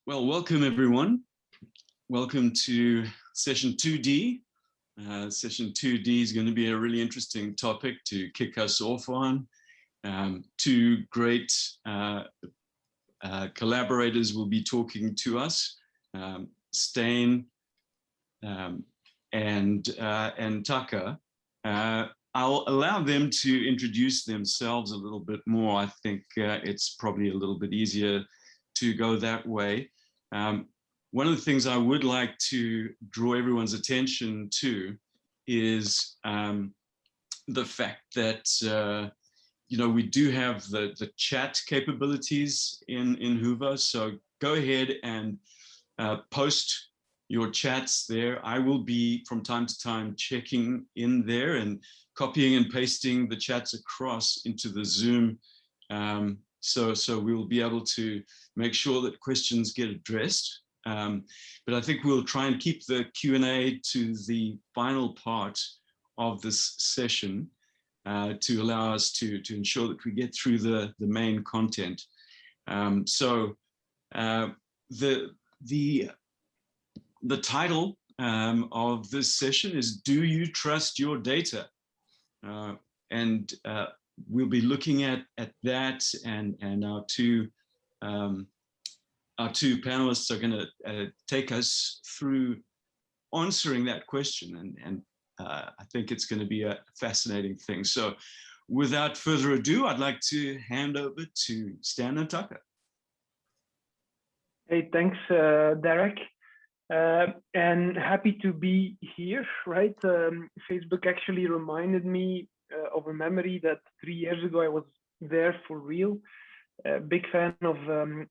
Well, welcome everyone. Welcome to session 2D. Session 2D is going to be a really interesting topic to kick us off on. Two great collaborators will be talking to us, Stijn and Taka. I'll allow them to introduce themselves a little bit more. I think it's probably a little bit easier to go that way. One of the things I would like to draw everyone's attention to is the fact that we do have the chat capabilities in Whova. So go ahead and post your chats there. I will be from time to time checking in there and copying and pasting the chats across into the Zoom. So we'll be able to make sure that questions get addressed. But I think we'll try and keep the Q&A to the final part of this session to allow us to ensure that we get through the main content. The title of this session is "Do You Trust Your Data?" We'll be looking at that, and our two panelists are going to take us through answering that question, and I think it's going to be a fascinating thing. So without further ado, I'd like to hand over to Stijn and Taka. Hey, thanks, Derek. And happy to be here, right? Facebook actually reminded me of a memory that 3 years ago I was there for real. Big fan of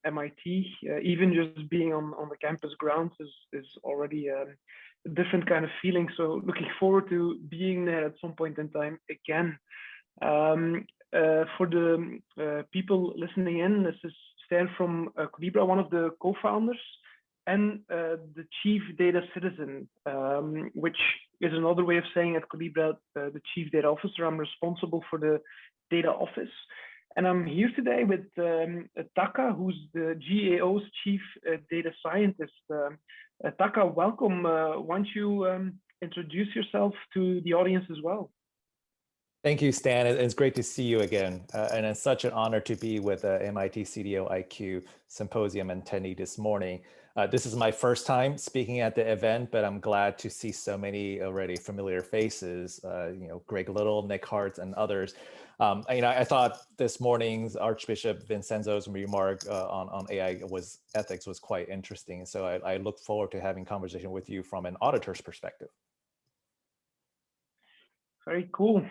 MIT. Even just being on the campus grounds is already a different kind of feeling. So looking forward to being there at some point in time again. For the people listening in, this is Stijn from Collibra, one of the co-founders, and the chief data citizen, which is another way of saying at Collibra, the chief data officer. I'm responsible for the data office. And I'm here today with Taka, who's the GAO's chief data scientist. Taka, welcome. Why don't you introduce yourself to the audience as well? Thank you, Stijn. It's great to see you again. And it's such an honor to be with MIT CDOIQ Symposium attendee this morning. This is my first time speaking at the event, but I'm glad to see so many already familiar faces, Greg Little, Nick Hart, and others. I thought this morning's Archbishop Vincenzo's remark on AI ethics was quite interesting. So I look forward to having a conversation with you from an auditor's perspective. Very cool.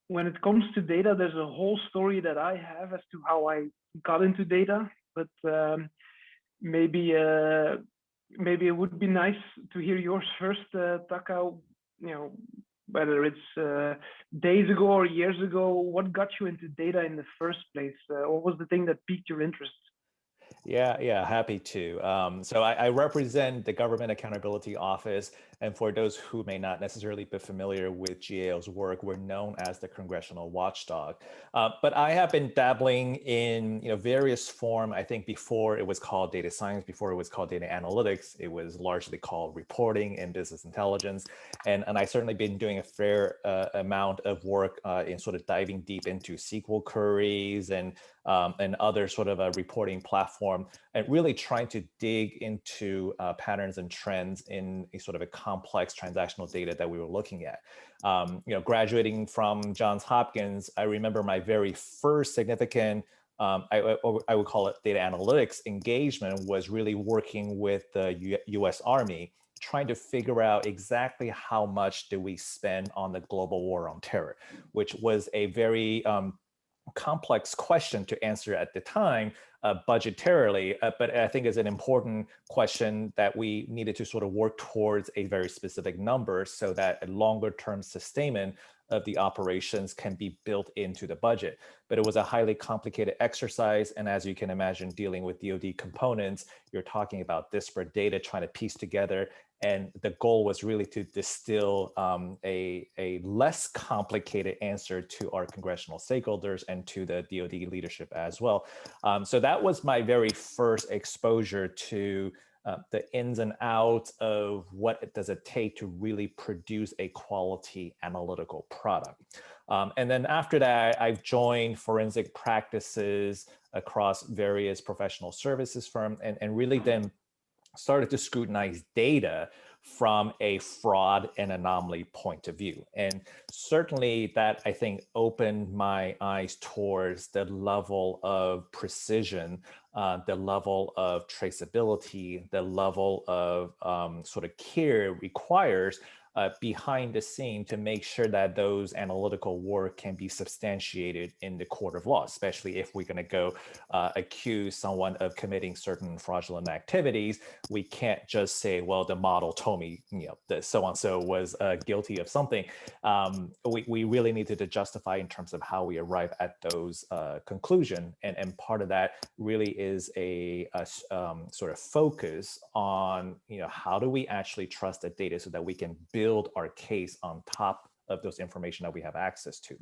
When it comes to data, there's a whole story that I have as to how I got into data, but maybe it would be nice to hear yours first, Taka. Whether it's days ago or years ago, what got you into data in the first place? What was the thing that piqued your interest? Yeah, happy to. So I represent the Government Accountability Office, and for those who may not necessarily be familiar with GAO's work, we're known as the Congressional Watchdog. But I have been dabbling in various form. I think before it was called data science, before it was called data analytics, it was largely called reporting and business intelligence. And I certainly been doing a fair amount of work in sort of diving deep into SQL queries and other sort of a reporting platform, and really trying to dig into patterns and trends in a sort of a complex transactional data that we were looking at. Graduating from Johns Hopkins, I remember my very first significant, I would call it data analytics engagement, was really working with the US Army, trying to figure out exactly how much do we spend on the global war on terror, which was a very complex question to answer at the time budgetarily, but I think is an important question that we needed to sort of work towards a very specific number so that a longer term sustainment of the operations can be built into the budget. But it was a highly complicated exercise. And as you can imagine, dealing with DoD components, you're talking about disparate data, trying to piece together And the goal was really to distill a less complicated answer to our congressional stakeholders and to the DoD leadership as well. So that was my very first exposure to the ins and outs of what does it take to really produce a quality analytical product. And then after that, I've joined forensic practices across various professional services firms and really then started to scrutinize data from a fraud and anomaly point of view. And certainly that, I think, opened my eyes towards the level of precision, the level of traceability, the level of sort of care it requires behind the scene to make sure that those analytical work can be substantiated in the court of law, especially if we're going to go accuse someone of committing certain fraudulent activities. We can't just say, well, the model told me, that so-and-so was guilty of something. We really needed to justify in terms of how we arrive at those conclusion. And part of that really is a sort of focus on, how do we actually trust the data so that we can build our case on top of those information that we have access to.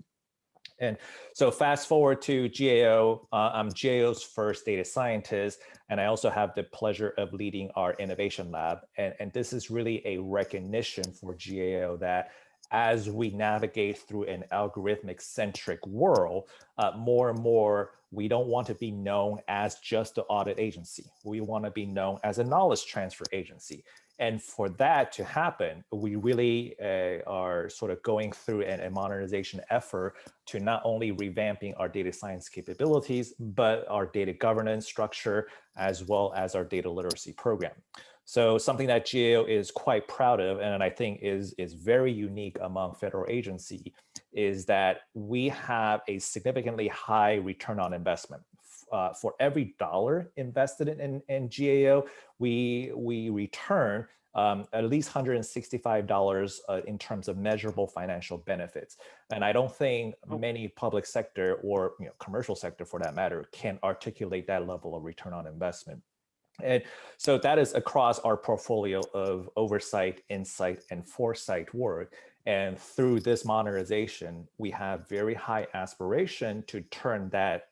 And so fast forward to GAO, I'm GAO's first data scientist, and I also have the pleasure of leading our innovation lab. And this is really a recognition for GAO that as we navigate through an algorithmic centric world, more and more, we don't want to be known as just the audit agency. We want to be known as a knowledge transfer agency. And for that to happen, we really are sort of going through a modernization effort to not only revamping our data science capabilities, but our data governance structure, as well as our data literacy program. So something that GAO is quite proud of, and I think is very unique among federal agencies, is that we have a significantly high return on investment. For every dollar invested in GAO, we return at least $165 in terms of measurable financial benefits. And I don't think many public sector or commercial sector, for that matter, can articulate that level of return on investment. And so that is across our portfolio of oversight, insight, and foresight work. And through this modernization, we have very high aspiration to turn that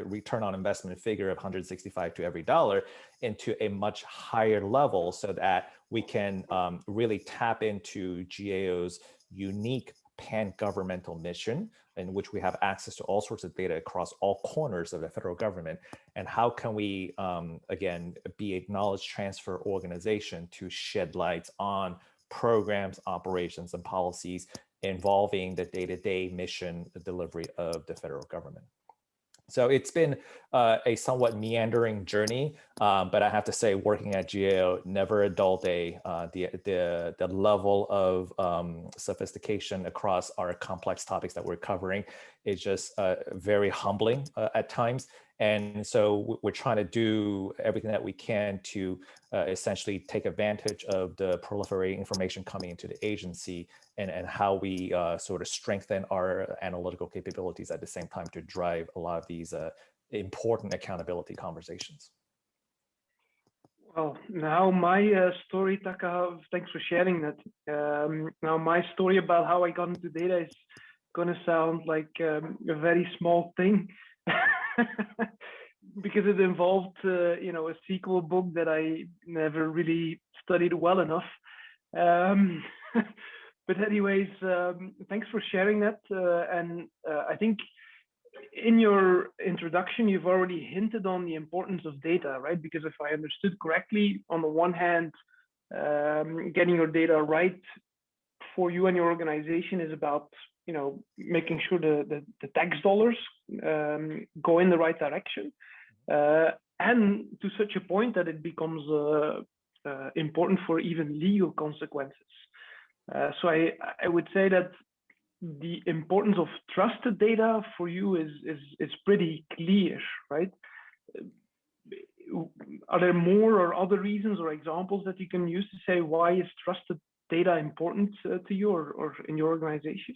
return on investment figure of 165 to every dollar into a much higher level so that we can really tap into GAO's unique pan-governmental mission, in which we have access to all sorts of data across all corners of the federal government. And how can we, again, be a knowledge transfer organization to shed light on programs, operations, and policies involving the day-to-day mission, the delivery of the federal government. So it's been a somewhat meandering journey, but I have to say, working at GAO, never a dull day. The level of sophistication across our complex topics that we're covering is just very humbling at times. And so we're trying to do everything that we can to essentially take advantage of the proliferating information coming into the agency and how we sort of strengthen our analytical capabilities at the same time to drive a lot of these important accountability conversations. Well, now my story, Taka, thanks for sharing that. Now my story about how I got into data is going to sound like a very small thing. Because it involved, a SQL book that I never really studied well enough. But anyways, thanks for sharing that. And I think in your introduction, you've already hinted on the importance of data, right? Because if I understood correctly, on the one hand, getting your data right for you and your organization is about making sure the tax dollars go in the right direction, and to such a point that it becomes important for even legal consequences. So I would say that the importance of trusted data for you is pretty clear, right? Are there more or other reasons or examples that you can use to say why is trusted data important to you or in your organization?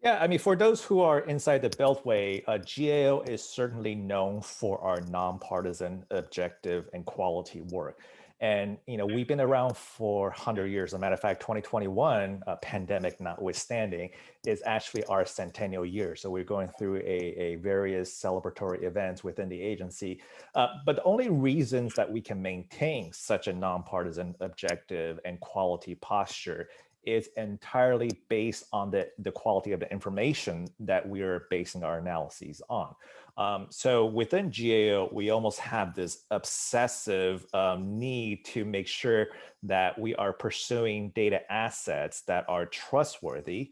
Yeah, I mean, for those who are inside the Beltway, GAO is certainly known for our nonpartisan, objective, and quality work. And we've been around for 100 years. As a matter of fact, 2021, pandemic notwithstanding, is actually our centennial year. So we're going through a various celebratory events within the agency. But the only reasons that we can maintain such a nonpartisan, objective, and quality posture is entirely based on the quality of the information that we are basing our analyses on. So within GAO, we almost have this obsessive need to make sure that we are pursuing data assets that are trustworthy,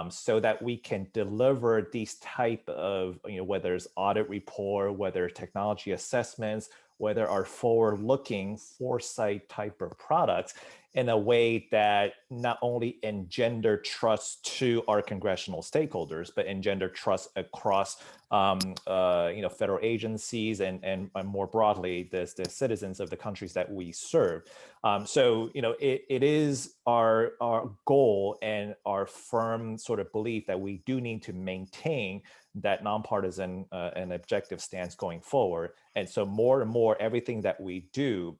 so that we can deliver these type of, whether it's audit report, whether technology assessments, whether our forward-looking foresight type of products, in a way that not only engender trust to our congressional stakeholders, but engender trust across federal agencies and more broadly, the citizens of the countries that we serve. So it is our goal and our firm sort of belief that we do need to maintain that nonpartisan and objective stance going forward. And so more and more, everything that we do,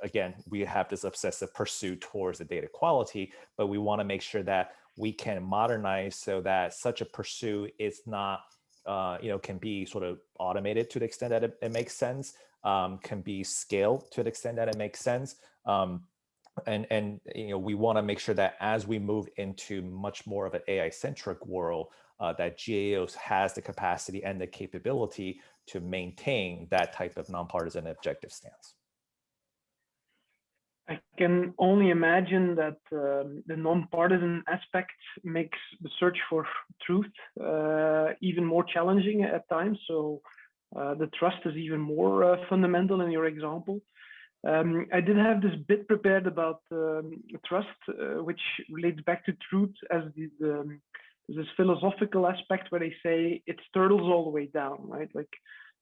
again, we have this obsessive pursuit towards the data quality, but we want to make sure that we can modernize so that such a pursuit is not, can be sort of automated to the extent that it makes sense, can be scaled to the extent that it makes sense. And we want to make sure that as we move into much more of an AI-centric world, that GAO has the capacity and the capability to maintain that type of nonpartisan objective stance. I can only imagine that the nonpartisan aspect makes the search for truth even more challenging at times. So the trust is even more fundamental in your example. I did have this bit prepared about trust, which relates back to truth as this philosophical aspect where they say it's turtles all the way down, right? Like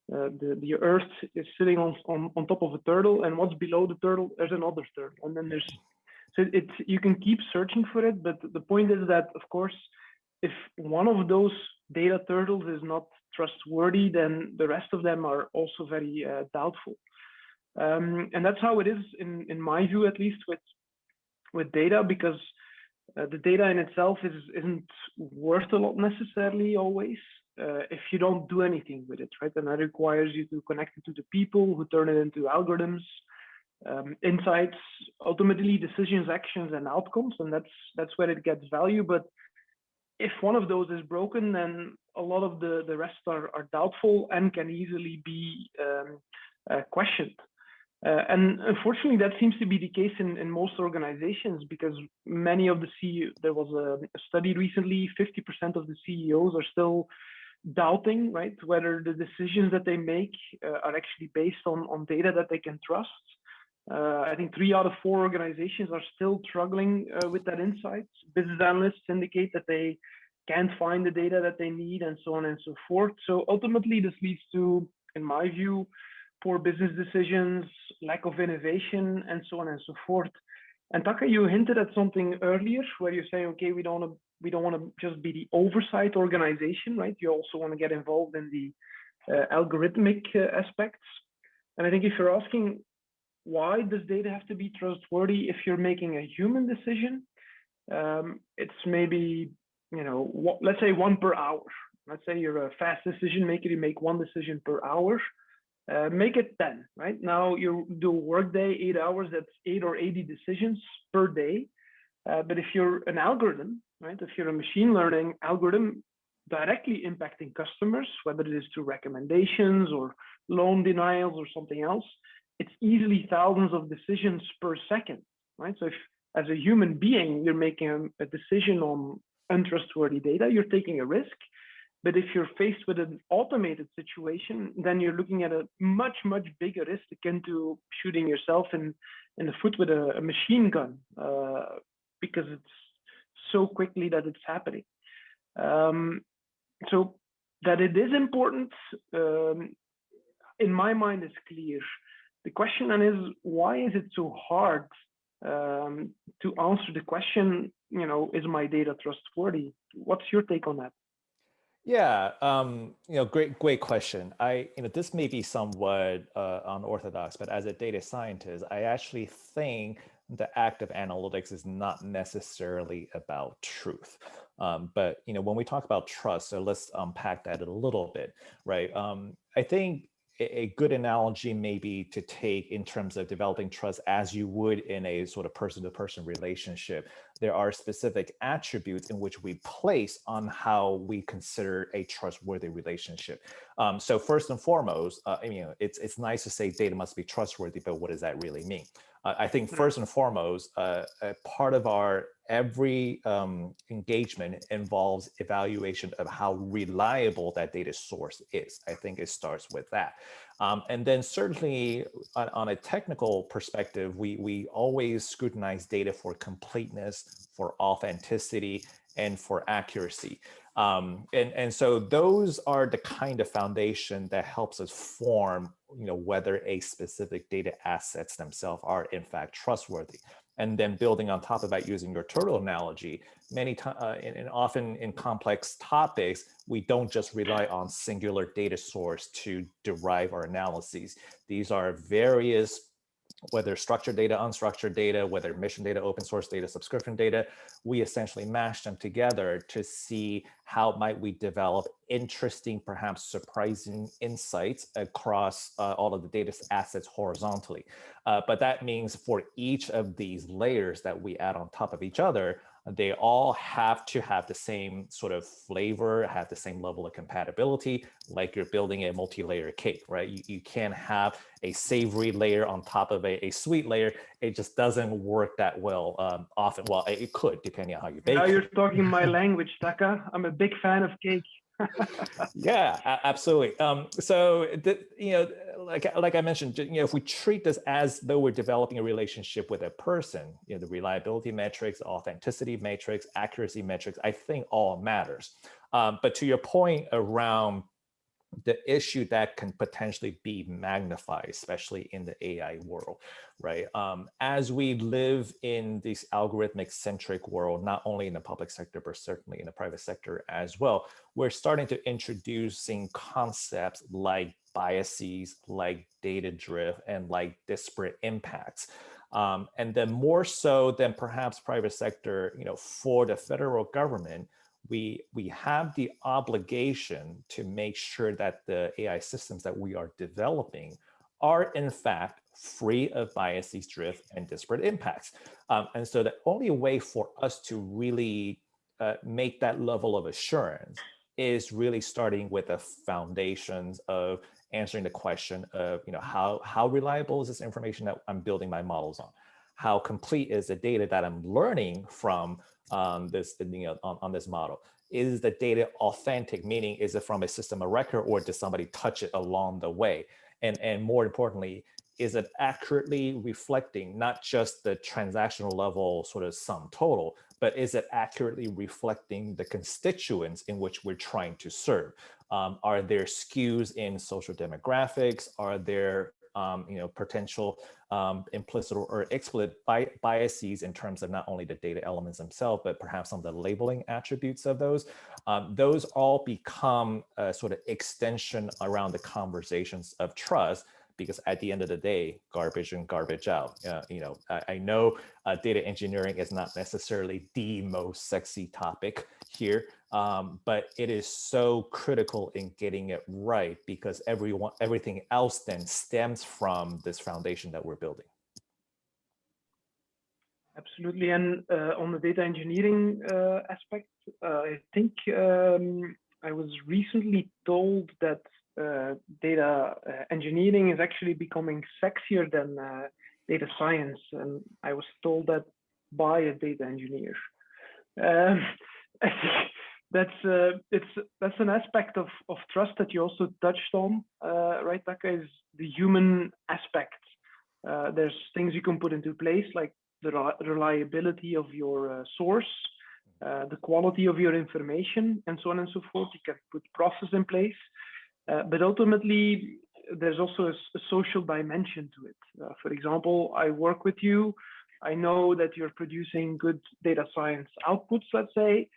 the earth is sitting on top of a turtle, and what's below the turtle, there's another turtle. And then you can keep searching for it, but the point is that, of course, if one of those data turtles is not trustworthy, then the rest of them are also very doubtful. And that's how it is, in my view, at least with data, because the data in itself isn't worth a lot necessarily always if you don't do anything with it, right? And that requires you to connect it to the people who turn it into algorithms, insights, ultimately decisions, actions, and outcomes, and that's where it gets value. But if one of those is broken, then a lot of the rest are doubtful and can easily be questioned. And unfortunately, that seems to be the case in most organizations, because many of the CEOs, there was a study recently, 50% of the CEOs are still doubting, right, whether the decisions that they make are actually based on data that they can trust. I think 3 out of 4 organizations are still struggling with that insight. Business analysts indicate that they can't find the data that they need, and so on and so forth. So ultimately, this leads to, in my view, poor business decisions, lack of innovation, and so on and so forth. And Taka, you hinted at something earlier where you're saying, okay, we don't want to just be the oversight organization, right? You also want to get involved in the algorithmic aspects. And I think if you're asking, why does data have to be trustworthy if you're making a human decision? It's maybe, let's say 1 per hour. Let's say you're a fast decision maker, you make 1 decision per hour. Make it 10, right? Now you do a workday, 8 hours, that's 8 or 80 decisions per day. But if you're an algorithm, right? If you're a machine learning algorithm directly impacting customers, whether it is through recommendations or loan denials or something else, it's easily thousands of decisions per second, right? So if, as a human being, you're making a decision on untrustworthy data, you're taking a risk. But if you're faced with an automated situation, then you're looking at a much, much bigger risk akin to shooting yourself in the foot with a machine gun, because it's so quickly that it's happening. So that it is important, in my mind, is clear. The question then is, why is it so hard to answer the question, is my data trustworthy? What's your take on that? Yeah, great question. This may be somewhat unorthodox, but as a data scientist, I actually think the act of analytics is not necessarily about truth. But when we talk about trust, so let's unpack that a little bit, right? I think a good analogy may be to take in terms of developing trust as you would in a sort of person-to-person relationship. There are specific attributes in which we place on how we consider a trustworthy relationship. So first and foremost, it's nice to say data must be trustworthy, but what does that really mean? I think first and foremost, a part of our every engagement involves evaluation of how reliable that data source is. I think it starts with that. And then certainly on a technical perspective, we always scrutinize data for completeness, for authenticity, and for accuracy. And so those are the kind of foundation that helps us form, whether a specific data assets themselves are in fact trustworthy. And then building on top of that, using your turtle analogy, many times, and often in complex topics, we don't just rely on singular data source to derive our analyses. These are various, whether structured data, unstructured data, whether mission data, open source data, subscription data, we essentially mash them together to see how might we develop interesting, perhaps surprising insights across all of the data assets horizontally. But that means for each of these layers that we add on top of each other, they all have to have the same sort of flavor, have the same level of compatibility, like you're building a multi-layer cake, right? You can't have a savory layer on top of a sweet layer. It just doesn't work that well often. Well, it could, depending on how you bake it. Now you're talking my language, Taka. I'm a big fan of cake. Yeah, absolutely. So, like I mentioned, if we treat this as though we're developing a relationship with a person, the reliability metrics, authenticity metrics, accuracy metrics, I think all matters. But to your point around the issue that can potentially be magnified, especially in the AI world, right? As we live in this algorithmic centric world, not only in the public sector, but certainly in the private sector as well, we're starting to introducing concepts like biases, like data drift, and like disparate impacts. And then more so than perhaps private sector, for the federal government, we have the obligation to make sure that the AI systems that we are developing are in fact free of biases, drift, and disparate impacts. And so the only way for us to really make that level of assurance is really starting with the foundations of answering the question of, how reliable is this information that I'm building my models on? How complete is the data that I'm learning from on this model? Is the data authentic? Meaning, is it from a system of record, or did somebody touch it along the way? And more importantly, is it accurately reflecting not just the transactional level sort of sum total, but is it accurately reflecting the constituents in which we're trying to serve? Are there skews in social demographics? Are there potential implicit or explicit biases in terms of not only the data elements themselves, but perhaps some of the labeling attributes of those. Those all become a sort of extension around the conversations of trust, because at the end of the day, garbage in, garbage out. I know data engineering is not necessarily the most sexy topic here, but it is so critical in getting it right, because everything else then stems from this foundation that we're building. Absolutely. And on the data engineering aspect, I think I was recently told that data engineering is actually becoming sexier than data science. And I was told that by a data engineer. I think that's an aspect of trust that you also touched on, right, Taka, is the human aspect. There's things you can put into place, like the reliability of your source, the quality of your information, and so on and so forth. You can put process in place, but ultimately there's also a social dimension to it. For example, I work with you. I know that you're producing good data science outputs, let's say,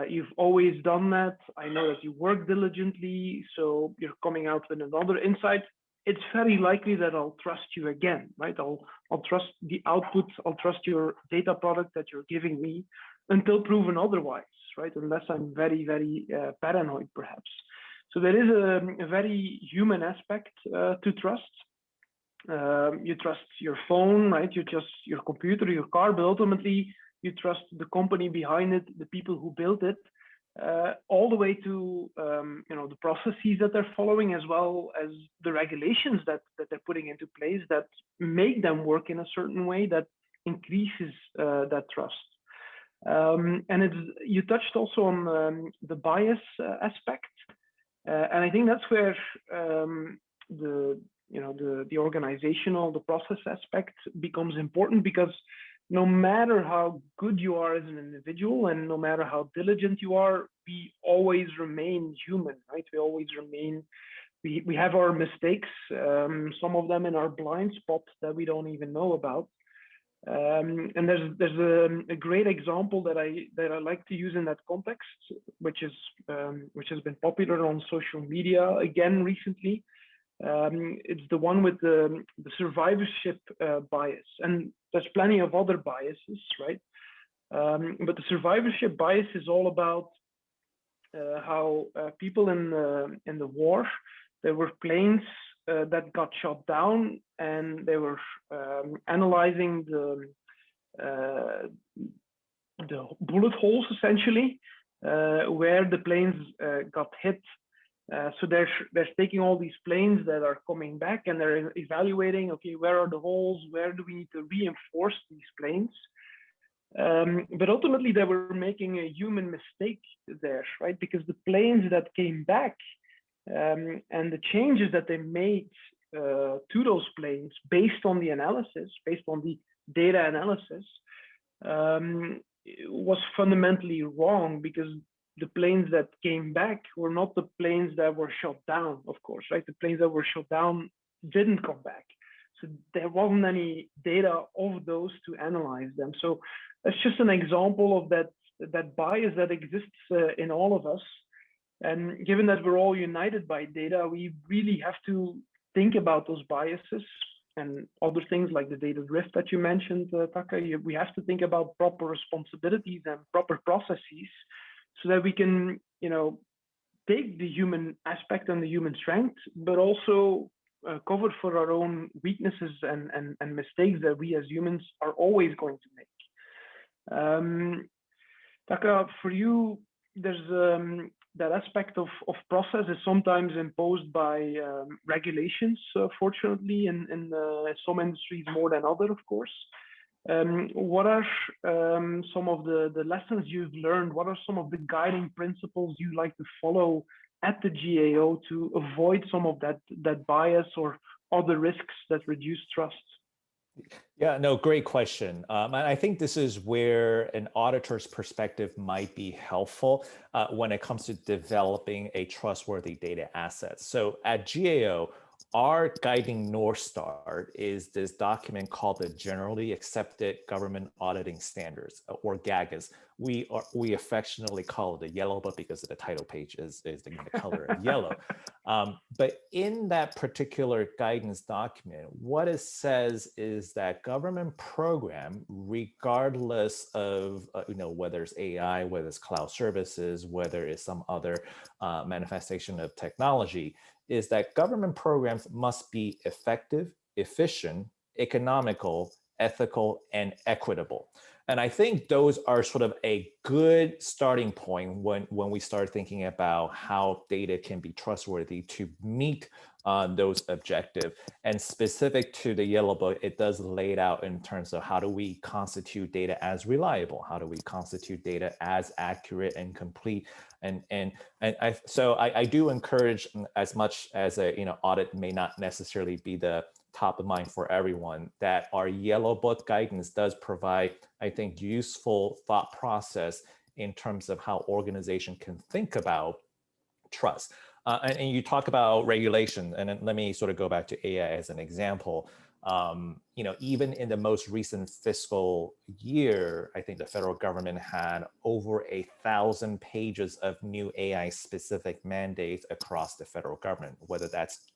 You've always done that. I know that you work diligently, so you're coming out with another insight. It's very likely that I'll trust you again, right? I'll trust the output. I'll trust your data product that you're giving me until proven otherwise, right? Unless I'm very, very paranoid, perhaps. So there is a very human aspect to trust. You trust your phone, right? You trust your computer, your car, but ultimately you trust the company behind it, the people who built it, all the way to the processes that they're following, as well as the regulations that they're putting into place that make them work in a certain way that increases that trust. And you touched also on the bias aspect, and I think that's where the organizational, the process aspect becomes important, because no matter how good you are as an individual and no matter how diligent you are, we always remain human, right? We always remain, we have our mistakes, some of them in our blind spots that we don't even know about. And there's a great example that I like to use in that context, which has been popular on social media again recently. It's the one with the survivorship bias, and there's plenty of other biases, right? But the survivorship bias is all about how people in the war, there were planes that got shot down, and they were analyzing the bullet holes essentially where the planes got hit. So they're taking all these planes that are coming back, and they're evaluating, okay, where are the holes? Where do we need to reinforce these planes? But ultimately, they were making a human mistake there, right? Because the planes that came back and the changes that they made to those planes based on the analysis, based on the data analysis, was fundamentally wrong, because the planes that came back were not the planes that were shot down, of course, right? The planes that were shot down didn't come back. So there wasn't any data of those to analyze them. So that's just an example of that bias that exists in all of us. And given that we're all united by data, we really have to think about those biases and other things like the data drift that you mentioned, Taka. We have to think about proper responsibilities and proper processes, so that we can, take the human aspect and the human strength, but also cover for our own weaknesses and mistakes that we as humans are always going to make. Taka, for you, there's that aspect of process is sometimes imposed by regulations, fortunately, in some industries more than others, of course. What are some of the lessons you've learned? What are some of the guiding principles you like to follow at the GAO to avoid some of that bias or other risks that reduce trust? Yeah, no, great question. And I think this is where an auditor's perspective might be helpful when it comes to developing a trustworthy data asset. So at GAO, our guiding North Star is this document called the Generally Accepted Government Auditing Standards, or GAGAs. We affectionately call it the yellow book because the title page is the color of yellow. But in that particular guidance document, what it says is that government program, regardless of whether it's AI, whether it's cloud services, whether it's some other manifestation of technology, is that government programs must be effective, efficient, economical, ethical, and equitable. And I think those are sort of a good starting point when we start thinking about how data can be trustworthy to meet those objectives. And specific to the Yellow Book, it does lay it out in terms of how do we constitute data as reliable? How do we constitute data as accurate and complete? So I do encourage, as much as audit may not necessarily be the top of mind for everyone, that our Yellow Book guidance does provide, I think, useful thought process in terms of how organization can think about trust. And you talk about regulation, and let me sort of go back to AI as an example. Even in the most recent fiscal year, I think the federal government had over 1,000 pages of new AI specific mandates across the federal government, whether that's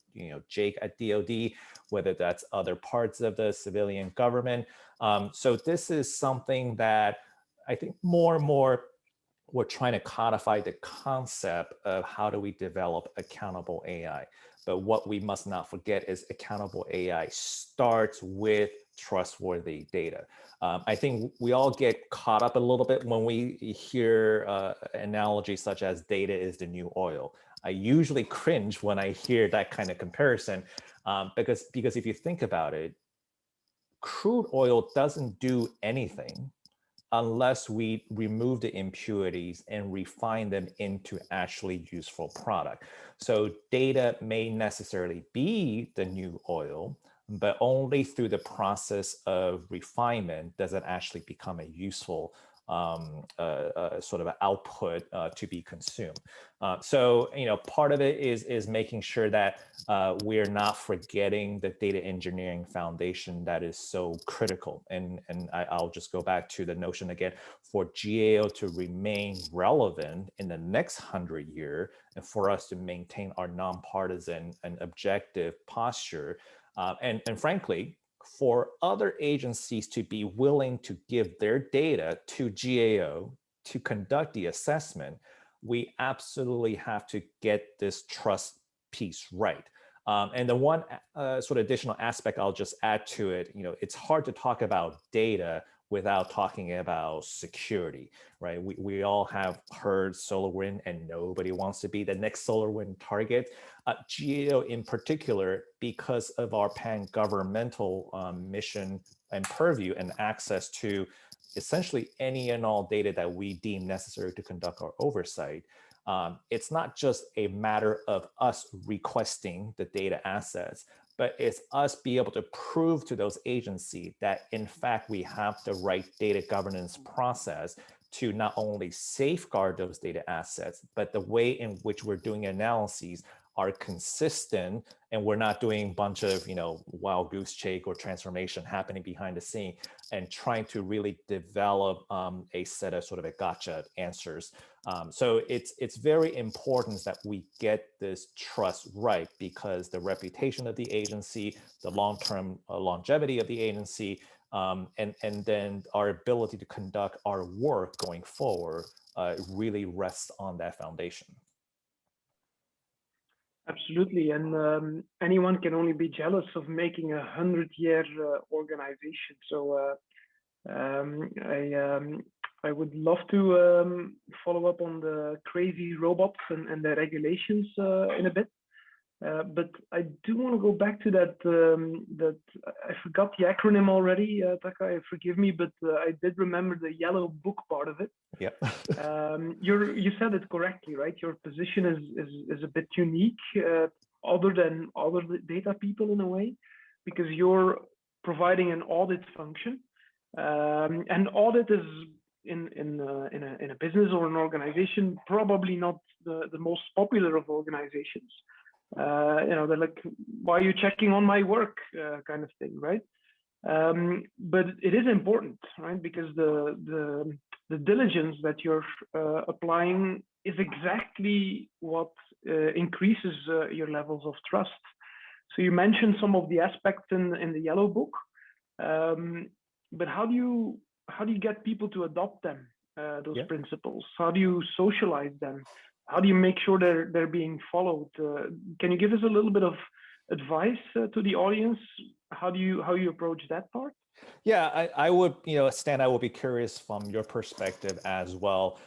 Jake at DoD, whether that's other parts of the civilian government. So this is something that I think more and more we're trying to codify the concept of how do we develop accountable AI. But what we must not forget is accountable AI starts with trustworthy data. I think we all get caught up a little bit when we hear analogies such as data is the new oil. I usually cringe when I hear that kind of comparison because if you think about it, crude oil doesn't do anything unless we remove the impurities and refine them into actually useful product. So data may necessarily be the new oil, but only through the process of refinement does it actually become a useful sort of an output to be consumed. So part of it is making sure that we're not forgetting the data engineering foundation that is so critical. And I'll just go back to the notion again, for GAO to remain relevant in the next 100 years, and for us to maintain our nonpartisan and objective posture, and frankly, for other agencies to be willing to give their data to GAO to conduct the assessment, we absolutely have to get this trust piece right. And the one sort of additional aspect I'll just add to it, it's hard to talk about data without talking about security, right? We all have heard SolarWinds, and nobody wants to be the next SolarWinds target. GAO in particular, because of our pan-governmental mission and purview and access to essentially any and all data that we deem necessary to conduct our oversight, it's not just a matter of us requesting the data assets, but it's us be able to prove to those agencies that in fact we have the right data governance process to not only safeguard those data assets, but the way in which we're doing analyses are consistent, and we're not doing a bunch of wild goose chase or transformation happening behind the scene, and trying to really develop a set of sort of a gotcha answers. So it's very important that we get this trust right, because the reputation of the agency, the long-term longevity of the agency, and then our ability to conduct our work going forward really rests on that foundation. Absolutely, and anyone can only be jealous of making a 100-year organization. So I would love to follow up on the crazy robots and the regulations in a bit. But I do want to go back to that. That I forgot the acronym already, Taka. Forgive me, but I did remember the yellow book part of it. Yep. You said it correctly, right? Your position is a bit unique, other than other data people in a way, because you're providing an audit function, and audit is in a business or an organization probably not the most popular of organizations. They're like, why are you checking on my work, kind of thing, right? But it is important, right? Because the diligence that you're applying is exactly what increases your levels of trust. So you mentioned some of the aspects in the yellow book, but how do you get people to adopt them, those principles? How do you socialize them? How do you make sure they're being followed? Can you give us a little bit of advice to the audience? How you approach that part? Yeah, I would, Stan, I would be curious from your perspective as well.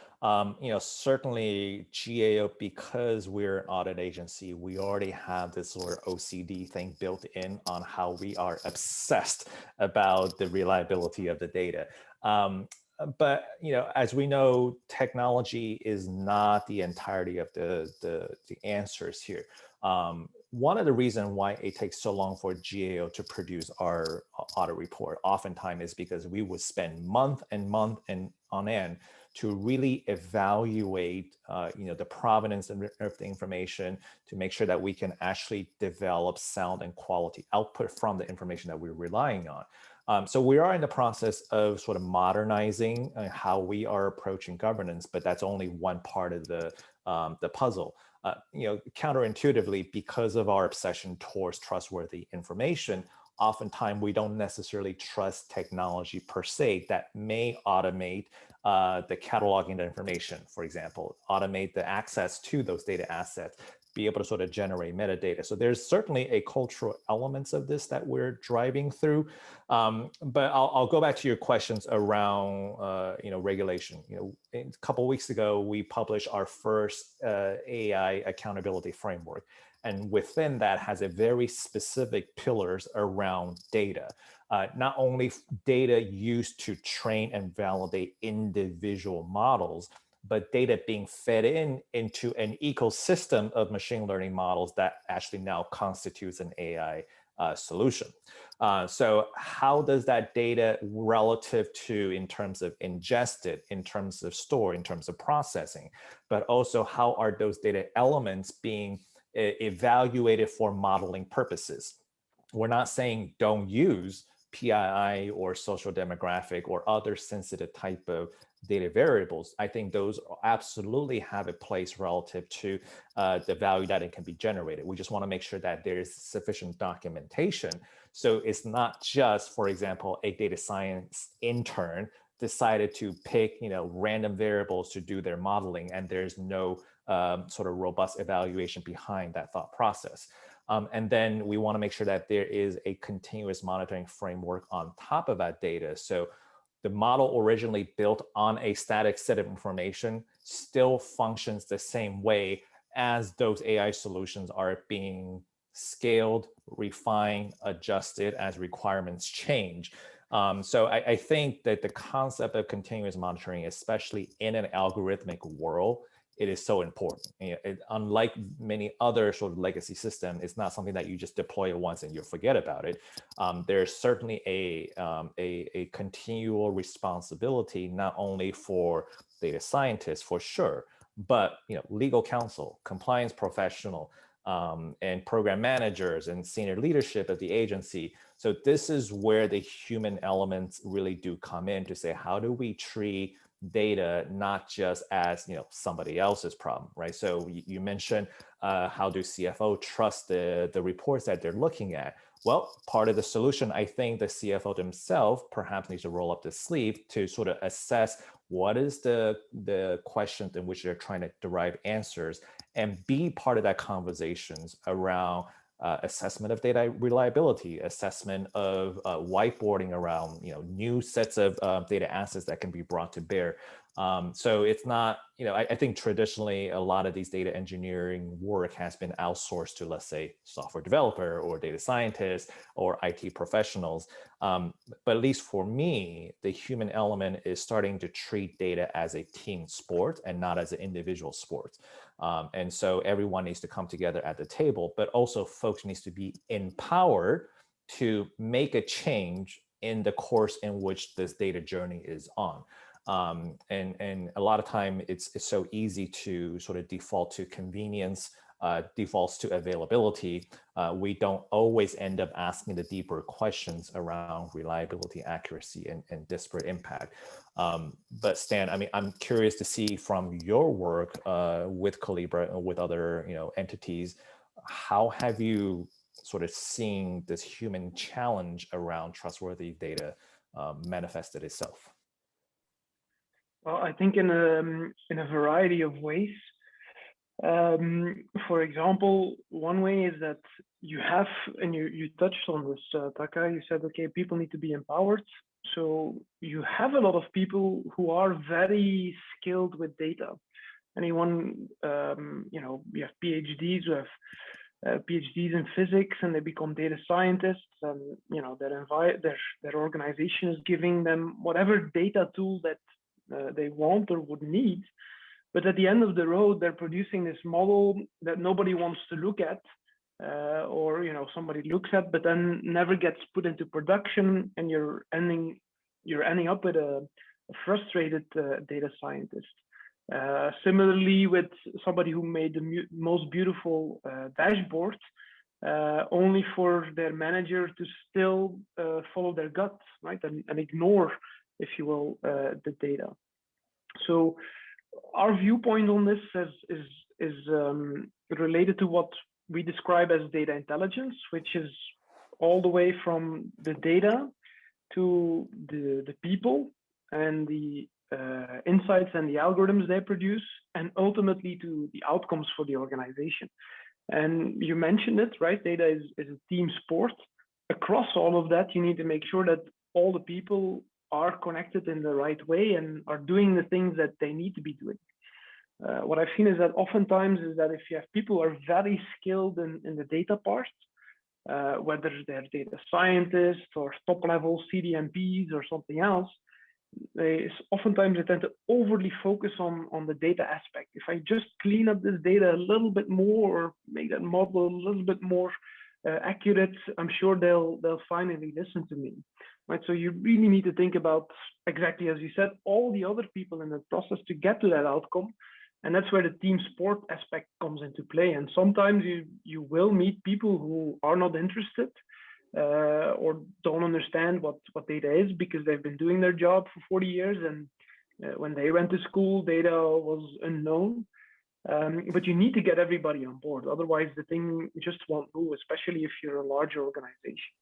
Certainly GAO, because we're an audit agency, we already have this sort of OCD thing built in on how we are obsessed about the reliability of the data. But as we know, technology is not the entirety of the answers here. One of the reasons why it takes so long for GAO to produce our audit report oftentimes is because we would spend month and on end to really evaluate the provenance of the information, to make sure that we can actually develop sound and quality output from the information that we're relying on. So we are in the process of sort of modernizing how we are approaching governance, but that's only one part of the puzzle. Counterintuitively, because of our obsession towards trustworthy information, oftentimes we don't necessarily trust technology per se that may automate the cataloging of information, for example, automate the access to those data assets, be able to sort of generate metadata. So there's certainly a cultural elements of this that we're driving through. But I'll go back to your questions around regulation. A couple of weeks ago, we published our first AI accountability framework. And within that has a very specific pillars around data. Not only data used to train and validate individual models, but data being fed into an ecosystem of machine learning models that actually now constitutes an AI solution. So how does that data relative to in terms of ingested, in terms of store, in terms of processing, but also how are those data elements being evaluated for modeling purposes? We're not saying don't use PII or social demographic or other sensitive type of data variables. I think those absolutely have a place relative to the value that it can be generated. We just want to make sure that there is sufficient documentation. So it's not just, for example, a data science intern decided to pick random variables to do their modeling, and there's no sort of robust evaluation behind that thought process. And then we want to make sure that there is a continuous monitoring framework on top of that data. So the model originally built on a static set of information still functions the same way as those AI solutions are being scaled, refined, adjusted as requirements change. So I think that the concept of continuous monitoring, especially in an algorithmic world, it is so important. Unlike many other sort of legacy systems, it's not something that you just deploy it once and you forget about it. There's certainly a continual responsibility, not only for data scientists, for sure, but legal counsel, compliance professional, and program managers and senior leadership of the agency. So this is where the human elements really do come in to say, how do we treat data not just as somebody else's problem, right? So you mentioned how do CFO trust the reports that they're looking at? Well, part of the solution, I think the CFO themselves perhaps needs to roll up the sleeve to sort of assess what is the questions in which they're trying to derive answers, and be part of that conversations around assessment of data reliability, assessment of whiteboarding around new sets of data assets that can be brought to bear. So it's not, I think traditionally a lot of these data engineering work has been outsourced to, let's say, software developer or data scientists or IT professionals. But at least for me, the human element is starting to treat data as a team sport and not as an individual sport. And so everyone needs to come together at the table, but also folks needs to be empowered to make a change in the course in which this data journey is on. And a lot of time it's so easy to sort of default to convenience, defaults to availability. We don't always end up asking the deeper questions around reliability, accuracy, and disparate impact. But Stan, I mean, I'm curious to see from your work with Collibra and with other entities, how have you sort of seen this human challenge around trustworthy data manifested itself? Well, I think in a variety of ways. For example, one way is that you have, and you touched on this, Taka, you said, okay, people need to be empowered. So you have a lot of people who are very skilled with data. Anyone, we have PhDs who have PhDs in physics, and they become data scientists, and their organization is giving them whatever data tool that they want or would need. But at the end of the road, they're producing this model that nobody wants to look at, or somebody looks at, but then never gets put into production, and you're ending up with a frustrated data scientist. Similarly, with somebody who made the most beautiful dashboard, only for their manager to still follow their gut, right, and ignore, if you will, the data. So our viewpoint on this is related to what we describe as data intelligence, which is all the way from the data to the people and the insights and the algorithms they produce, and ultimately to the outcomes for the organization. And you mentioned it, right? Data is a team sport. Across all of that, you need to make sure that all the people are connected in the right way and are doing the things that they need to be doing. What I've seen is that oftentimes is that if you have people who are very skilled in the data part, whether they're data scientists or top-level CDMPs or something else, oftentimes they tend to overly focus on the data aspect. If I just clean up this data a little bit more, or make that model a little bit more accurate, I'm sure they'll finally listen to me, right? So you really need to think about, exactly as you said, all the other people in the process to get to that outcome. And that's where the team sport aspect comes into play. And sometimes you will meet people who are not interested or don't understand what data is, because they've been doing their job for 40 years. And when they went to school, data was unknown. But you need to get everybody on board. Otherwise, the thing just won't move, especially if you're a larger organization.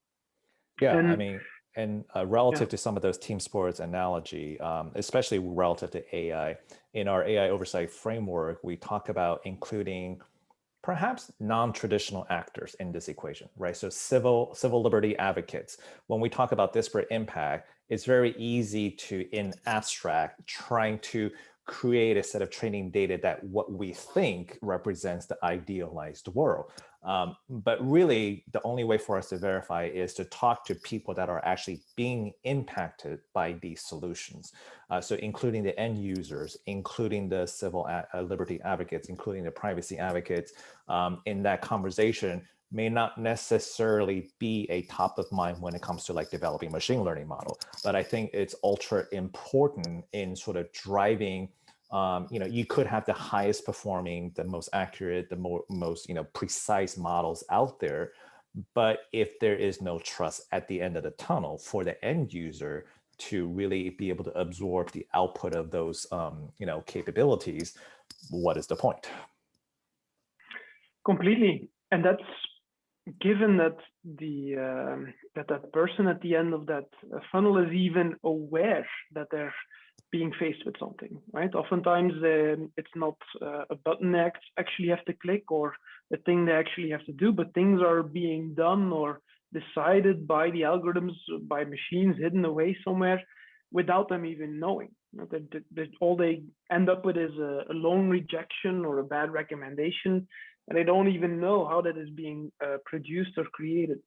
Yeah, and relative to some of those team sports analogy, especially relative to AI, in our AI oversight framework, we talk about including perhaps non-traditional actors in this equation, right? So civil liberty advocates. When we talk about disparate impact, it's very easy to, in abstract, trying to create a set of training data that what we think represents the idealized world. But really, the only way for us to verify is to talk to people that are actually being impacted by these solutions. So including the end users, including the civil liberty advocates, including the privacy advocates, in that conversation may not necessarily be a top of mind when it comes to like developing machine learning model. But I think it's ultra important in sort of driving, you could have the highest performing, the most accurate, the most precise models out there. But if there is no trust at the end of the tunnel for the end user to really be able to absorb the output of those, capabilities, what is the point? Completely. And that's given that that person at the end of that funnel is even aware that they're being faced with something, right? Oftentimes it's not a button they actually have to click or a thing they actually have to do, but things are being done or decided by the algorithms, by machines hidden away somewhere without them even knowing. All they end up with is a loan rejection or a bad recommendation, and they don't even know how that is being produced or created.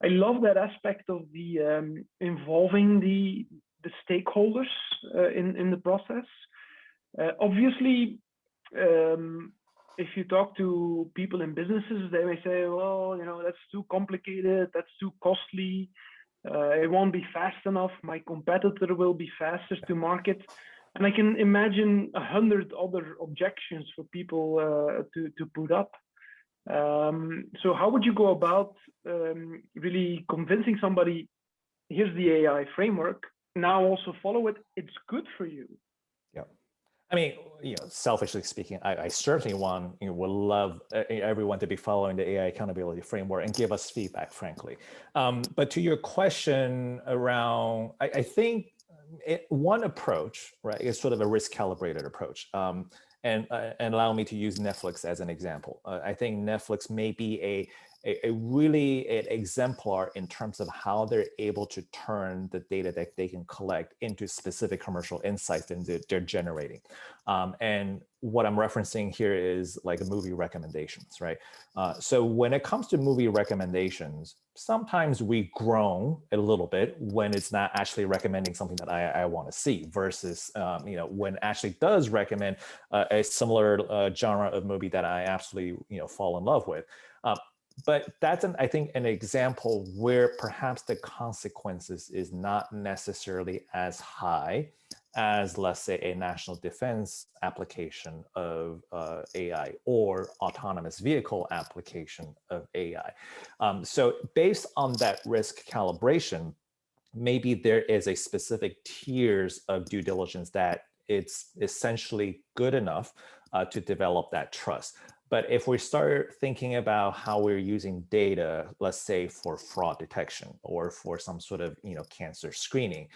I love that aspect of the involving the stakeholders in the process. Obviously, if you talk to people in businesses, they may say, well, that's too complicated, that's too costly, it won't be fast enough, my competitor will be faster to market. And I can imagine 100 other objections for people to put up. So how would you go about really convincing somebody, here's the AI framework, now also follow it, it's good for you? Yeah. I mean, selfishly speaking, I certainly would love everyone to be following the AI accountability framework and give us feedback, frankly. But to your question around, I think one approach, right, is sort of a risk calibrated approach. And allow me to use Netflix as an example. I think Netflix may be a really an exemplar in terms of how they're able to turn the data that they can collect into specific commercial insights that they're generating. And what I'm referencing here is like movie recommendations, right? So when it comes to movie recommendations, sometimes we groan a little bit when it's not actually recommending something that I want to see versus, when it actually does recommend a similar genre of movie that I absolutely, fall in love with. But that's, I think, an example where perhaps the consequences is not necessarily as high as, let's say, a national defense application of AI or autonomous vehicle application of AI. So based on that risk calibration, maybe there is a specific tiers of due diligence that it's essentially good enough to develop that trust. But if we start thinking about how we're using data, let's say for fraud detection or for some sort of cancer screening,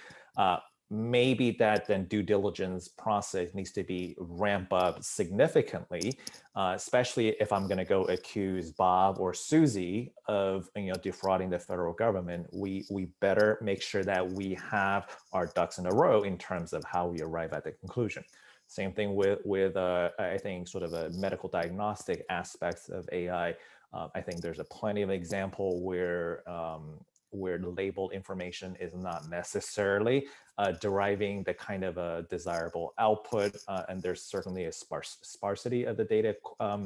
maybe that then due diligence process needs to be ramped up significantly, especially if I'm going to go accuse Bob or Susie of defrauding the federal government. We better make sure that we have our ducks in a row in terms of how we arrive at the conclusion. Same thing with I think sort of a medical diagnostic aspects of AI. I think there's a plenty of example where the labeled information is not necessarily deriving the kind of a desirable output, and there's certainly a sparsity of the data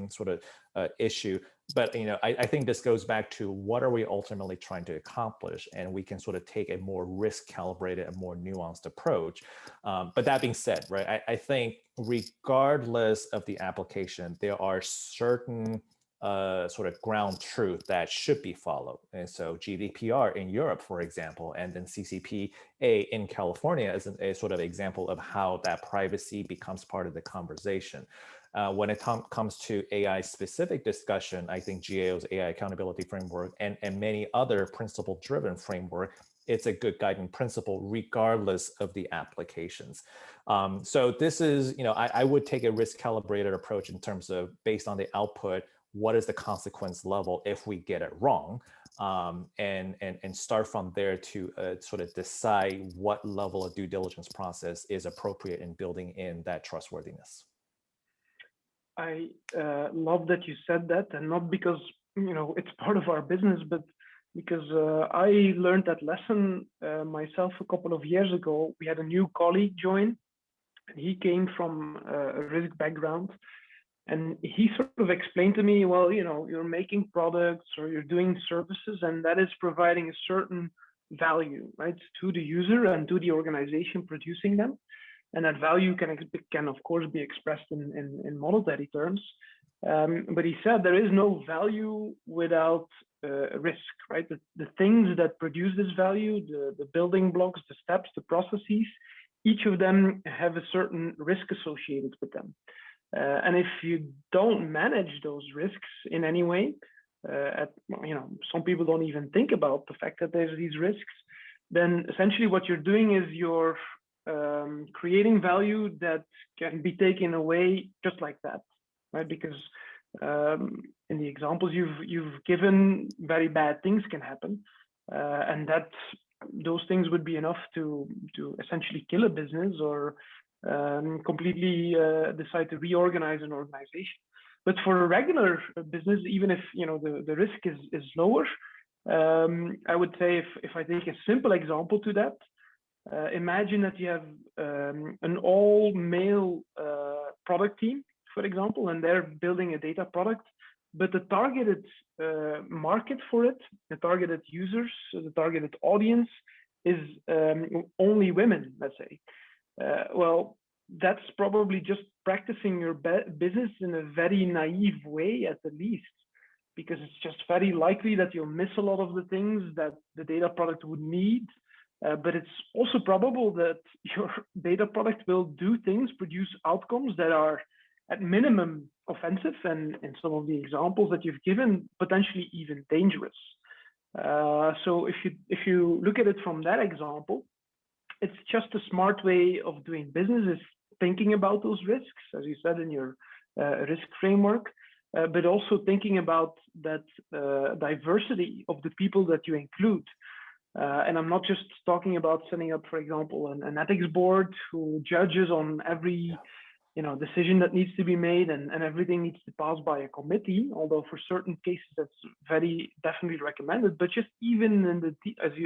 sort of issue. But I think this goes back to what are we ultimately trying to accomplish, and we can sort of take a more risk-calibrated, a more nuanced approach. But that being said, right, I think regardless of the application, there are certain sort of ground truth that should be followed. And so GDPR in Europe, for example, and then CCPA in California is a sort of example of how that privacy becomes part of the conversation. When it comes to AI specific discussion, I think GAO's AI accountability framework and many other principle driven framework, it's a good guiding principle regardless of the applications. So this is, I would take a risk calibrated approach in terms of based on the output, what is the consequence level if we get it wrong, and start from there to sort of decide what level of due diligence process is appropriate in building in that trustworthiness. I love that you said that, and not because it's part of our business, but because I learned that lesson myself a couple of years ago. We had a new colleague join, and he came from a risk background. And he sort of explained to me, well, you're making products or you're doing services, and that is providing a certain value, right, to the user and to the organization producing them. And that value can of course be expressed in monetary terms. But he said there is no value without risk, right? The things that produce this value, the building blocks, the steps, the processes, each of them have a certain risk associated with them. And if you don't manage those risks in any way, some people don't even think about the fact that there's these risks, then essentially what you're doing is you're creating value that can be taken away just like that, right? Because in the examples you've given, very bad things can happen, and that those things would be enough to essentially kill a business or completely decide to reorganize an organization. But for a regular business, even if the risk is lower, I would say if I take a simple example to that, imagine that you have an all-male product team, for example, and they're building a data product, but the targeted market for it, the targeted users, the targeted audience is only women, let's say. Well, that's probably just practicing your business in a very naive way at the least, because it's just very likely that you'll miss a lot of the things that the data product would need. But it's also probable that your data product will do things, produce outcomes that are at minimum offensive, and in some of the examples that you've given, potentially even dangerous. So if you look at it from that example, it's just a smart way of doing business, is thinking about those risks, as you said in your risk framework, but also thinking about that diversity of the people that you include. And I'm not just talking about setting up, for example, an ethics board who judges on every decision that needs to be made, and everything needs to pass by a committee, although for certain cases that's very definitely recommended. But just even in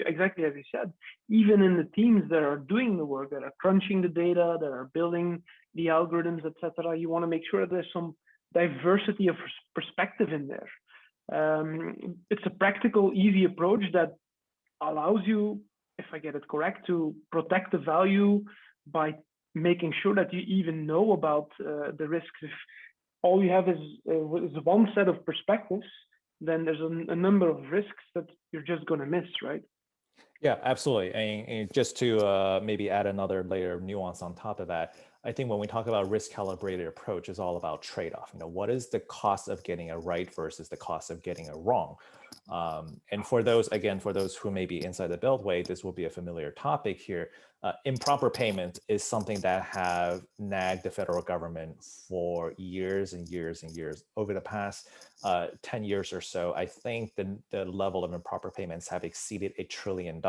exactly as you said, even in the teams that are doing the work, that are crunching the data, that are building the algorithms, etc., you want to make sure that there's some diversity of perspective in there. It's a practical, easy approach that allows you, if I get it correct, to protect the value by making sure that you even know about the risks. If all you have is one set of perspectives, then there's a number of risks that you're just going to miss, right? Yeah, absolutely. And just to maybe add another layer of nuance on top of that, I think when we talk about risk calibrated approach, it's all about trade-off. What is the cost of getting it right versus the cost of getting it wrong? And for those who may be inside the Beltway, this will be a familiar topic here. Improper payment is something that have nagged the federal government for years and years and years. Over the past 10 years or so, I think the level of improper payments have exceeded $1 trillion.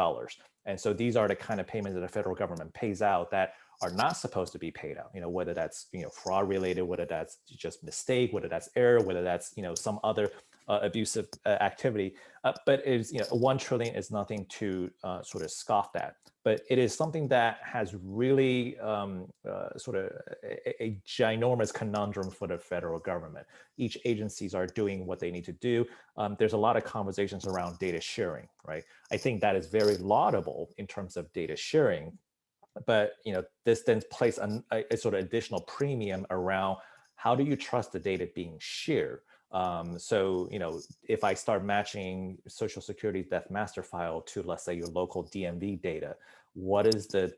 And so these are the kind of payments that the federal government pays out that are not supposed to be paid out, whether that's, fraud related, whether that's just mistake, whether that's error, whether that's, some other abusive activity. But it's, $1 trillion is nothing to sort of scoff at, but it is something that has really sort of a ginormous conundrum for the federal government. Each agencies are doing what they need to do. There's a lot of conversations around data sharing, right? I think that is very laudable in terms of data sharing. But this then places a sort of additional premium around how do you trust the data being shared? So if I start matching Social Security death master file to, let's say, your local DMV data, what is the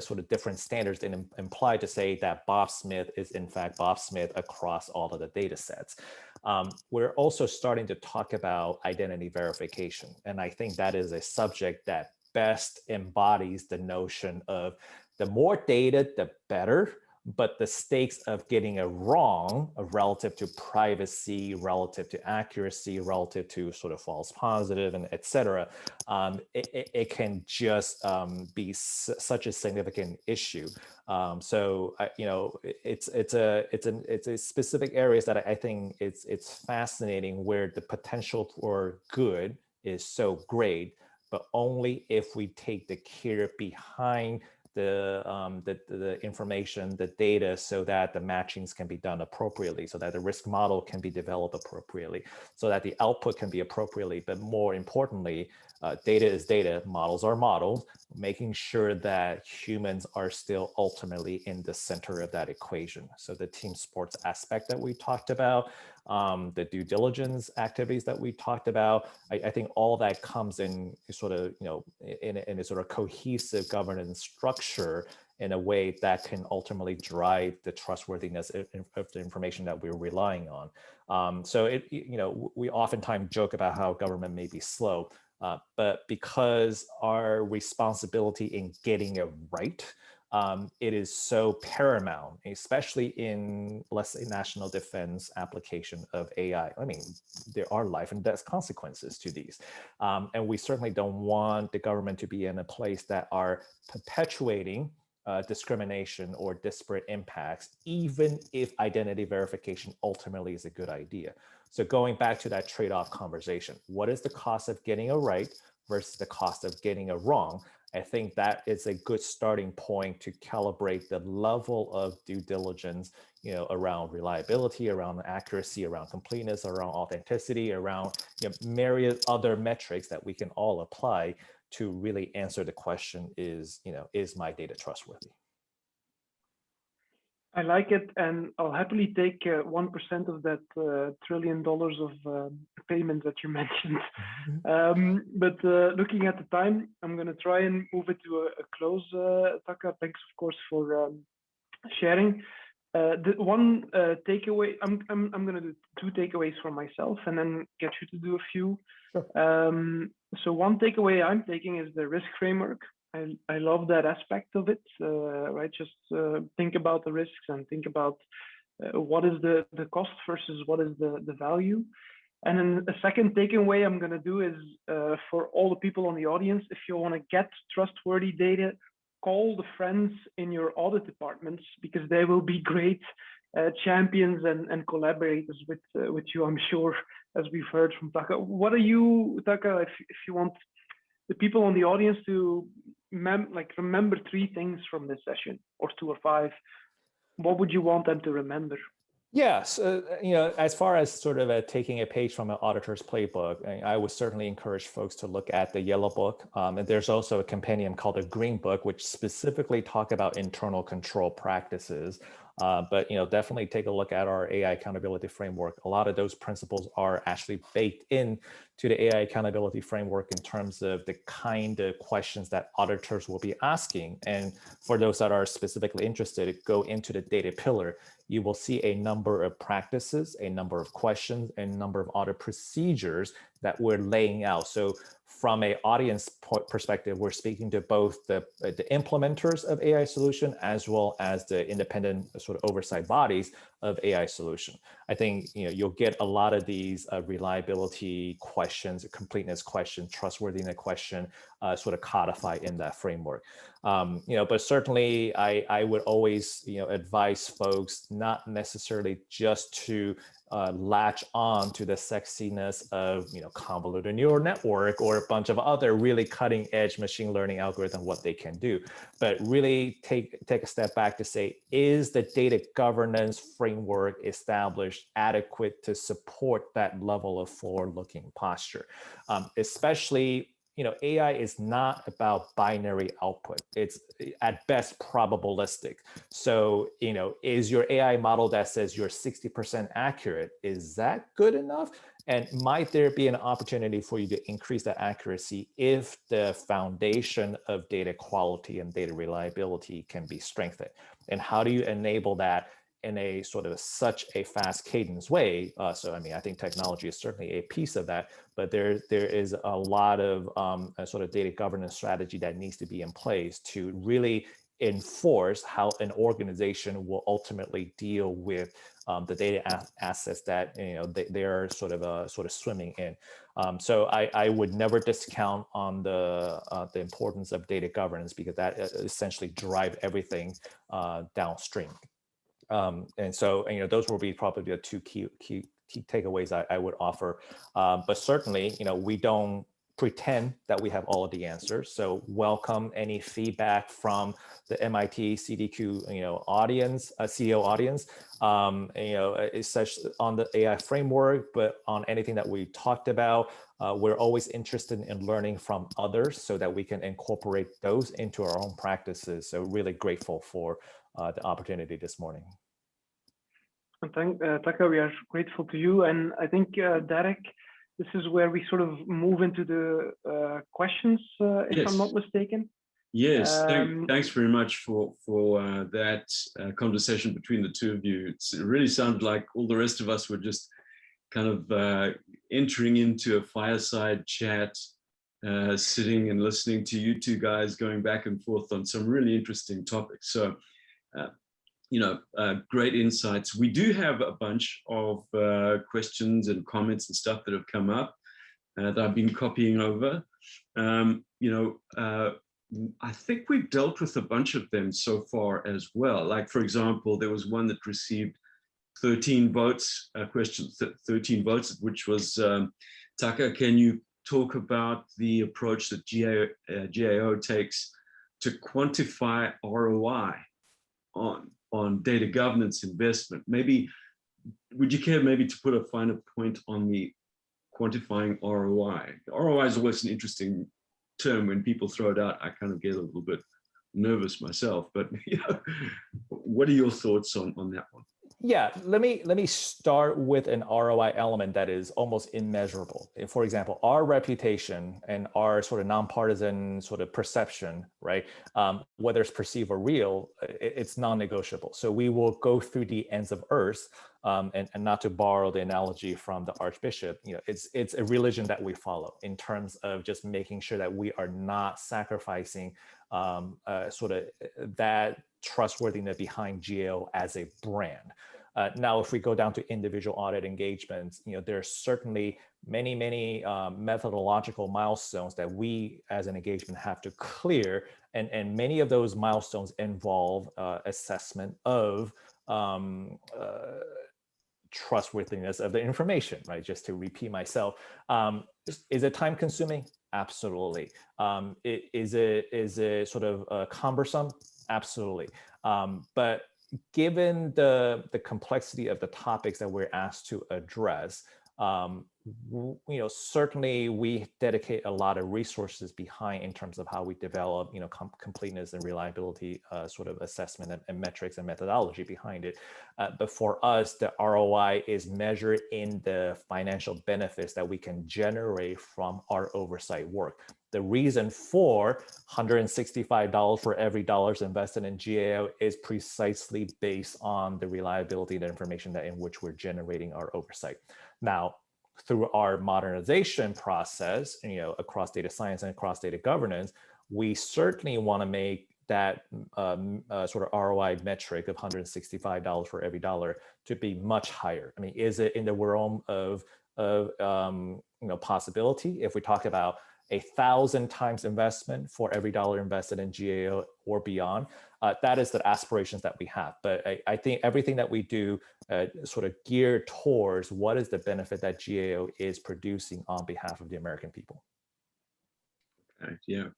sort of different standards that imply to say that Bob Smith is in fact Bob Smith across all of the data sets? We're also starting to talk about identity verification, and I think that is a subject that best embodies the notion of the more data, the better, but the stakes of getting it wrong relative to privacy, relative to accuracy, relative to sort of false positive, and et cetera, it can just be such a significant issue. So it's a specific areas that I think it's fascinating, where the potential for good is so great, but only if we take the care behind the information, the data, so that the matchings can be done appropriately, so that the risk model can be developed appropriately, so that the output can be appropriately. But more importantly, data is data, models are models, making sure that humans are still ultimately in the center of that equation. So the team sports aspect that we talked about, the due diligence activities that we talked about, I think all that comes in sort of, in a sort of cohesive governance structure in a way that can ultimately drive the trustworthiness of the information that we're relying on. So we oftentimes joke about how government may be slow, but because our responsibility in getting it right, it is so paramount, especially in, let's say, national defense application of AI. I mean, there are life and death consequences to these. And we certainly don't want the government to be in a place that are perpetuating discrimination or disparate impacts, even if identity verification ultimately is a good idea. So going back to that trade-off conversation, what is the cost of getting it right versus the cost of getting it wrong? I think that is a good starting point to calibrate the level of due diligence, around reliability, around accuracy, around completeness, around authenticity, around myriad other metrics that we can all apply to really answer the question: is my data trustworthy? I like it, and I'll happily take 1% of that $1 trillion of payment that you mentioned. But looking at the time, I'm going to try and move it to a close. Taka, thanks, of course, for sharing. The one takeaway, I'm going to do 2 takeaways for myself, and then get you to do a few. Sure. So one takeaway I'm taking is the risk framework. I love that aspect of it, right? Just think about the risks and think about what is the cost versus what is the value. And then a second takeaway I'm going to do is for all the people on the audience, if you want to get trustworthy data, call the friends in your audit departments, because they will be great champions and collaborators with you, I'm sure, as we've heard from Taka. What are you, Taka, if you want the people on the audience to remember 3 things from this session, or 2 or 5, what would you want them to remember? Yes, as far as sort of taking a page from an auditor's playbook, I would certainly encourage folks to look at the yellow book. And there's also a companion called the green book, which specifically talk about internal control practices. But definitely take a look at our AI accountability framework. A lot of those principles are actually baked in to the AI accountability framework in terms of the kind of questions that auditors will be asking. And for those that are specifically interested, go into the data pillar. You will see a number of practices, a number of questions, a number of audit procedures that we're laying out. So from an audience perspective, we're speaking to both the implementers of AI solution as well as the independent sort of oversight bodies of AI solution. I think you'll get a lot of these reliability questions, completeness question, trustworthiness question, sort of codified in that framework. But certainly I would always advise folks not necessarily just to latch on to the sexiness of convoluted neural network or a bunch of other really cutting edge machine learning algorithm, what they can do, but really take a step back to say, is the data governance framework established adequate to support that level of forward-looking posture? Especially AI is not about binary output. It's at best probabilistic. So, is your AI model that says you're 60% accurate, is that good enough? And might there be an opportunity for you to increase that accuracy if the foundation of data quality and data reliability can be strengthened? And how do you enable that in a sort of such a fast cadence way? So, I think technology is certainly a piece of that, but there is a lot of a sort of data governance strategy that needs to be in place to really enforce how an organization will ultimately deal with the data assets that they are sort of swimming in. So I would never discount on the importance of data governance, because that essentially drive everything downstream. And so those will be probably the two key takeaways I would offer. But certainly we don't pretend that we have all of the answers. So welcome any feedback from the MIT CDQ audience, CDO audience, such on the AI framework, but on anything that we talked about. We're always interested in learning from others so that we can incorporate those into our own practices. So really grateful for the opportunity this morning. Taka, we are grateful to you. And I think, Derek, this is where we sort of move into the questions, if Yes. I'm not mistaken. Yes, thanks very much for that conversation between the two of you. It really sounded like all the rest of us were just kind of entering into a fireside chat, sitting and listening to you two guys going back and forth on some really interesting topics. So, great insights. We do have a bunch of questions and comments and stuff that have come up that I've been copying over. I think we've dealt with a bunch of them so far as well. Like, for example, there was one that received 13 votes, 13 votes, which was, Taka, can you talk about the approach that GAO takes to quantify ROI on data governance investment? Maybe, would you care maybe to put a finer point on the quantifying ROI? ROI is always an interesting term. When people throw it out, I kind of get a little bit nervous myself, but what are your thoughts on that one? Yeah, let me start with an ROI element that is almost immeasurable. For example, our reputation and our sort of nonpartisan sort of perception, right? Whether it's perceived or real, it's non-negotiable. So we will go through the ends of earth, and not to borrow the analogy from the Archbishop, it's a religion that we follow in terms of just making sure that we are not sacrificing sort of that trustworthiness behind GAO as a brand. Now, if we go down to individual audit engagements, there are certainly many methodological milestones that we as an engagement have to clear. And many of those milestones involve assessment of trustworthiness of the information, right? Just to repeat myself. Is it time consuming? Absolutely. Is it sort of cumbersome? Absolutely. But given the complexity of the topics that we're asked to address, certainly we dedicate a lot of resources behind in terms of how we develop, completeness and reliability sort of assessment and metrics and methodology behind it. But for us, the ROI is measured in the financial benefits that we can generate from our oversight work. The reason for $165 for every dollar invested in GAO is precisely based on the reliability of the information in which we're generating our oversight. Now, through our modernization process, across data science and across data governance, we certainly want to make that sort of ROI metric of $165 for every dollar to be much higher. I mean, is it in the realm of possibility? If we talk about 1,000 times investment for every dollar invested in GAO or beyond, that is the aspirations that we have. But I think everything that we do sort of geared towards what is the benefit that GAO is producing on behalf of the American people. Okay, yeah.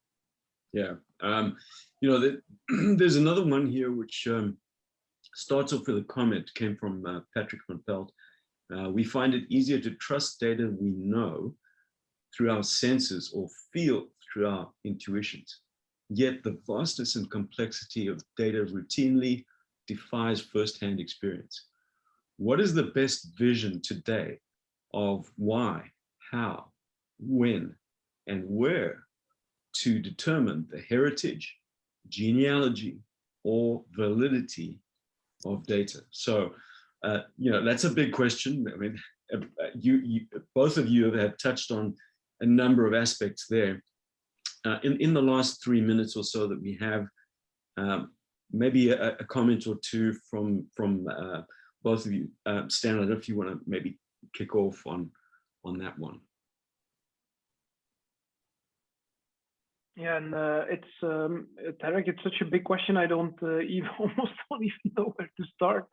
There's another one here which starts off with a comment, came from Patrick van Pelt. We find it easier to trust data we know through our senses or feel through our intuitions. Yet the vastness and complexity of data routinely defies firsthand experience. What is the best vision today of why, how, when, and where to determine the heritage, genealogy, or validity of data? So, that's a big question. I mean, both of you have touched on a number of aspects there. In the last 3 minutes or so that we have, maybe a comment or two from both of you. Stan, I don't know if you want to maybe kick off on that one. Yeah, and Tarek, it's such a big question. I don't almost don't even know where to start.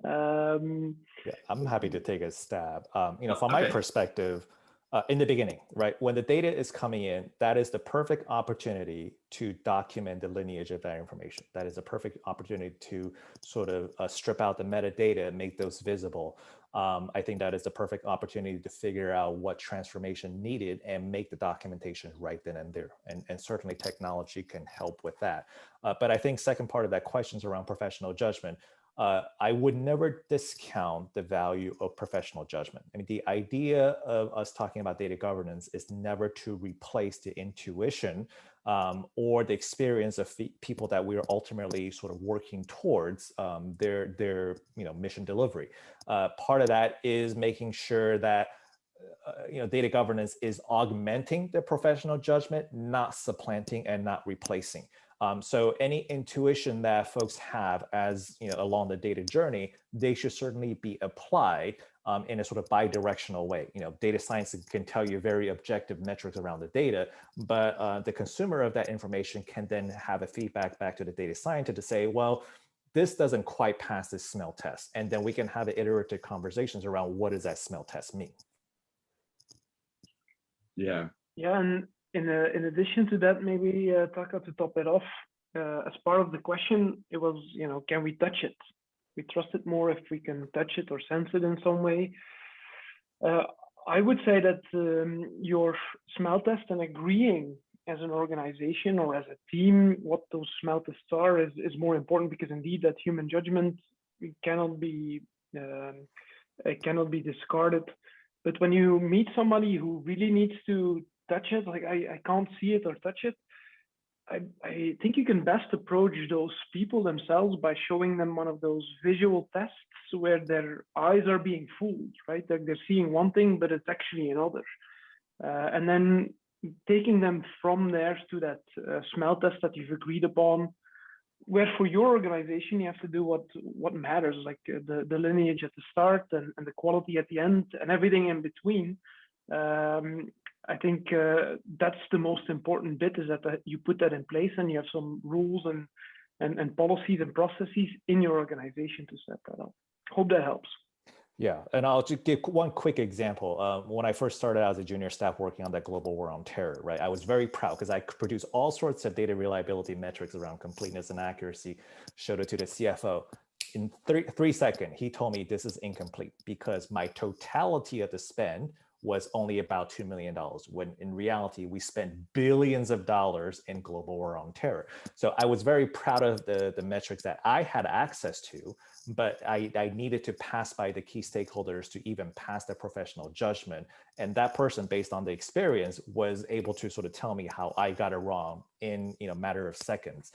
Yeah, I'm happy to take a stab. From my perspective, in the beginning, right, when the data is coming in, that is the perfect opportunity to document the lineage of that information. That is a perfect opportunity to sort of strip out the metadata and make those visible. I think that is the perfect opportunity to figure out what transformation needed and make the documentation right then and there. And certainly technology can help with that. But I think second part of that question is around professional judgment. I would never discount the value of professional judgment. I mean, the idea of us talking about data governance is never to replace the intuition or the experience of people that we are ultimately sort of working towards their mission delivery. Part of that is making sure that data governance is augmenting the professional judgment, not supplanting and not replacing. So any intuition that folks have as along the data journey, they should certainly be applied in a sort of bi-directional way. Data science can tell you very objective metrics around the data, but the consumer of that information can then have a feedback back to the data scientist to say, well, this doesn't quite pass this smell test. And then we can have iterative conversations around what does that smell test mean? Yeah, and in addition to that, maybe Taka, to top it off, as part of the question, it was, can we touch it? We trust it more if we can touch it or sense it in some way. I would say that your smell test and agreeing as an organization or as a team what those smell tests are is more important, because indeed that human judgment cannot be discarded. But when you meet somebody who really needs to touch it, like I can't see it or touch it, I think you can best approach those people themselves by showing them one of those visual tests where their eyes are being fooled, right? Like they're seeing one thing, but it's actually another. And then taking them from there to that smell test that you've agreed upon, where for your organization, you have to do what matters, like the lineage at the start and the quality at the end and everything in between. I think that's the most important bit, is that you put that in place and you have some rules and policies and processes in your organization to set that up. Hope that helps. Yeah, and I'll just give one quick example. When I first started out as a junior staff working on that global war on terror, right, I was very proud because I could produce all sorts of data reliability metrics around completeness and accuracy, showed it to the CFO. In three seconds, he told me this is incomplete because my totality of the spend was only about $2 million, when in reality, we spent billions of dollars in global war on terror. So I was very proud of the metrics that I had access to, but I needed to pass by the key stakeholders to even pass the professional judgment. And that person, based on the experience, was able to sort of tell me how I got it wrong in a matter of seconds.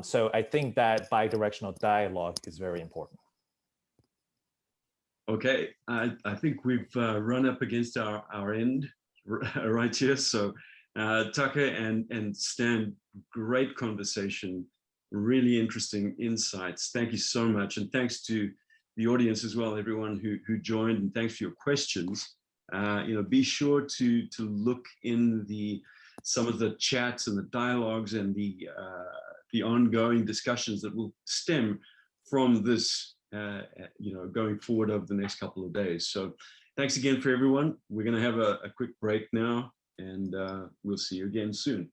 So I think that bi-directional dialogue is very important. Okay, I think we've run up against our end right here. So Taka and Stan, great conversation, really interesting insights. Thank you so much. And thanks to the audience as well, everyone who joined, and thanks for your questions. Be sure to look in some of the chats and the dialogues and the ongoing discussions that will stem from this going forward over the next couple of days. So thanks again for everyone. We're going to have a quick break now, and we'll see you again soon.